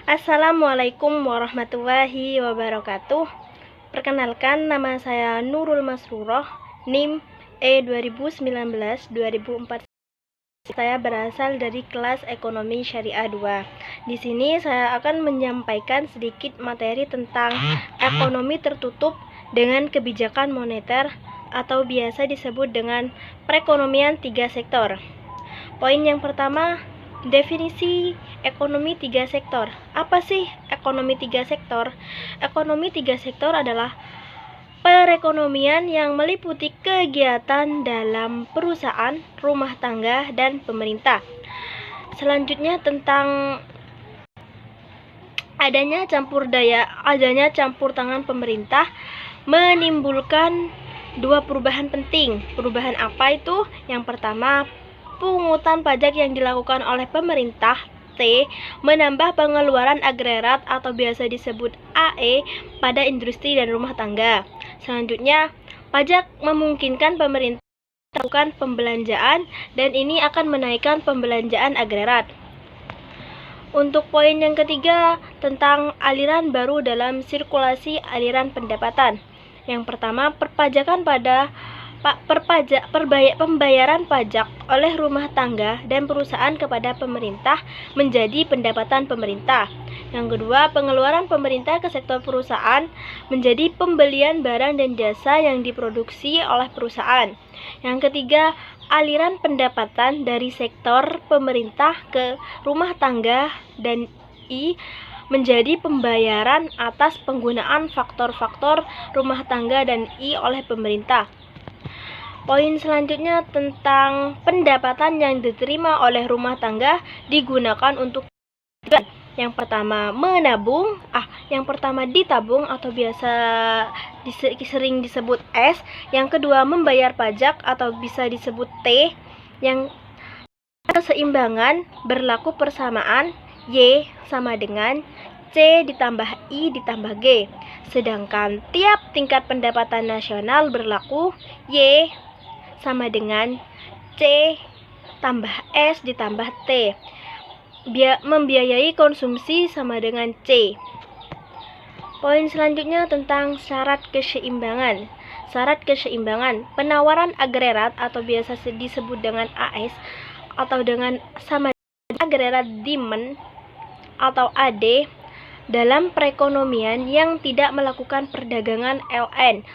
Assalamualaikum warahmatullahi wabarakatuh. Perkenalkan, nama saya Nurul Masruroh, NIM E2019-2004. Saya berasal dari kelas Ekonomi Syariah 2. Di sini saya akan menyampaikan sedikit materi tentang ekonomi tertutup dengan kebijakan moneter atau biasa disebut dengan perekonomian 3 sektor. Poin yang pertama, definisi ekonomi 3 sektor. Apa sih ekonomi 3 sektor? Ekonomi 3 sektor adalah perekonomian yang meliputi kegiatan dalam perusahaan, rumah tangga, dan pemerintah. Selanjutnya tentang adanya campur tangan pemerintah menimbulkan dua perubahan penting. Perubahan apa itu? Yang pertama, pungutan pajak yang dilakukan oleh pemerintah T menambah pengeluaran agregat atau biasa disebut AE pada industri dan rumah tangga. Selanjutnya, pajak memungkinkan pemerintah melakukan pembelanjaan dan ini akan menaikkan pembelanjaan agregat. Untuk poin yang ketiga, tentang aliran baru dalam sirkulasi aliran pendapatan. Yang pertama, pembayaran pajak oleh rumah tangga dan perusahaan kepada pemerintah menjadi pendapatan pemerintah. Yang kedua, pengeluaran pemerintah ke sektor perusahaan menjadi pembelian barang dan jasa yang diproduksi oleh perusahaan. Yang ketiga, aliran pendapatan dari sektor pemerintah ke rumah tangga dan menjadi pembayaran atas penggunaan faktor-faktor rumah tangga dan oleh pemerintah. Poin selanjutnya tentang pendapatan yang diterima oleh rumah tangga digunakan untuk yang pertama menabung, yang pertama ditabung atau biasa sering disebut S, yang kedua membayar pajak atau bisa disebut T, yang keseimbangan berlaku persamaan Y sama dengan C ditambah I ditambah G. Sedangkan tiap tingkat pendapatan nasional berlaku Y sama dengan C tambah S ditambah T. Membiayai konsumsi sama dengan C. Poin selanjutnya tentang syarat keseimbangan. Syarat keseimbangan, penawaran agregat atau biasa disebut dengan AS atau dengan sama agregat demand atau AD dalam perekonomian yang tidak melakukan perdagangan LN.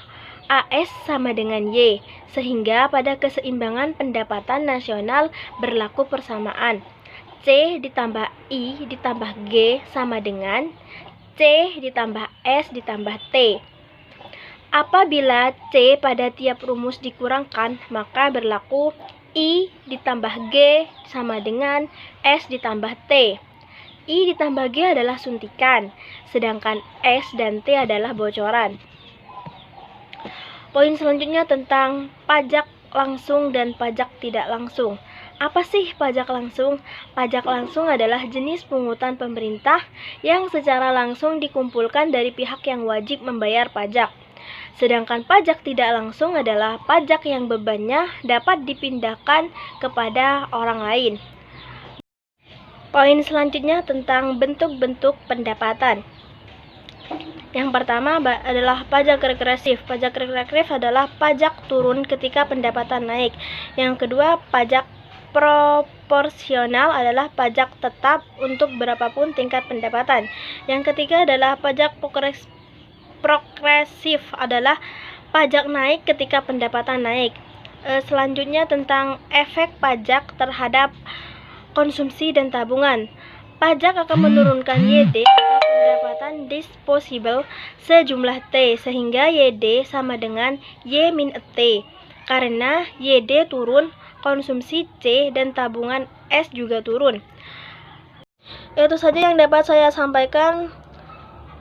AS sama dengan Y, sehingga pada keseimbangan pendapatan nasional berlaku persamaan. C ditambah I ditambah G sama dengan C ditambah S ditambah T. Apabila C pada tiap rumus dikurangkan, maka berlaku I ditambah G sama dengan S ditambah T. I ditambah G adalah suntikan, sedangkan S dan T adalah bocoran. Poin selanjutnya tentang pajak langsung dan pajak tidak langsung. Apa sih pajak langsung? Pajak langsung adalah jenis pungutan pemerintah yang secara langsung dikumpulkan dari pihak yang wajib membayar pajak. Sedangkan pajak tidak langsung adalah pajak yang bebannya dapat dipindahkan kepada orang lain. Poin selanjutnya tentang bentuk-bentuk pendapatan. Yang pertama adalah pajak regresif. Pajak regresif adalah pajak turun ketika pendapatan naik. Yang kedua, pajak proporsional adalah pajak tetap untuk berapapun tingkat pendapatan. Yang ketiga adalah pajak progresif adalah pajak naik ketika pendapatan naik. Selanjutnya tentang efek pajak terhadap konsumsi dan tabungan. Pajak akan menurunkan YD atau pendapatan disposable sejumlah T, sehingga YD sama dengan Y min T. Karena YD turun, konsumsi C dan tabungan S juga turun. Itu saja yang dapat saya sampaikan.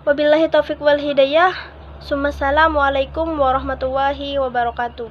Wabillahi taufiq wal hidayah. Assalamualaikum warahmatullahi wabarakatuh.